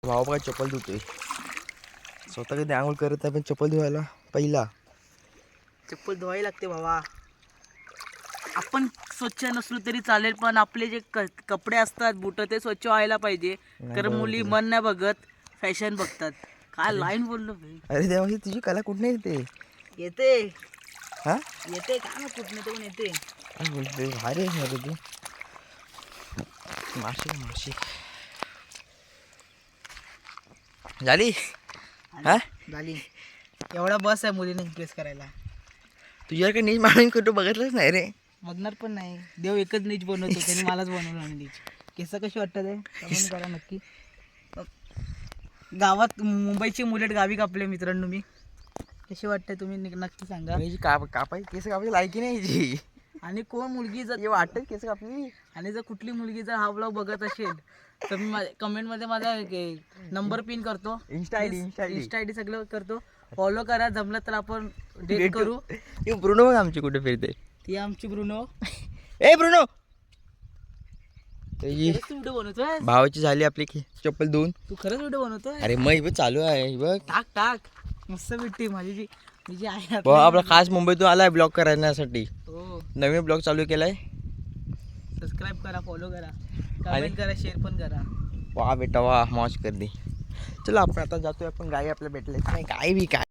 भाऊ बघा चप्पल धुतोय. स्वतः कधी आंघोळ करत नाही पण चप्पल धुवायला पहिला. चप्पल धुवायला लागते भावा. आपण स्वच्छ नसलो तरी चालेल पण आपले जे कपडे असतात बुट ते स्वच्छ व्हायला पाहिजे. कारण मुली मन नाही बघत फॅशन बघतात. काय लाईन बोललो भाई. अरे देवा ही तुझी कला कुठे येते? येते हा येते काय ना कुठनं तर पण येते. काय बोलते भारी आहे रे तू. माशी माशी झाली. हा झाली. एवढा बस आहे मुलीने इम्प्रेस करायला. तुझ्यावर काही नीच माणूस कुठं बघितलंच नाही रे. बघणार पण नाही. देव एकच नीच बनवतो त्यांनी मलाच बनवलं आणि नीच. केस कशी वाटतं ते कमेंट करा नक्की. गावात मुंबईची मुलेट गावी कापले मित्रांनो मी. कशी वाटते तुम्ही नक्की सांगा. कापायची केस कापायची लायकी नाही जी. आणि कोण मुलगी जर वाटत केस कापली आणि जर कुठली मुलगी जर हा व्लॉग बघत असेल तर मी कमेंटमध्ये माझा नंबर पिन करतो. इंस्टा आय डी सगळं करतो. फॉलो करा. जमलं तर आपण डेट करू. ब्रुनो बघ आमची कुठे फिरते. ती आमची ब्रुनो. ए ब्रुनो खरंच तू व्हिडिओ बनवतोय. भावाची झाली आपली चप्पल धुवून. तू खरंच व्हिडिओ बनवतोय. अरे मग चालू आहे बघ. टाक मस्त भेटते माझी जी मी जी आहे आपला खास मुंबईतून आलाय ब्लॉग करण्यासाठी. हो. नवीन ब्लॉग चालू केलाय. सबस्क्राईब करा, फॉलो करा, कमेंट करा, शेअर पण करा. वाह बेटा वाह मौज कर दी. चला आपण आता जातोय. आपण गाई आपल्या भेटले नाही गाई बी काय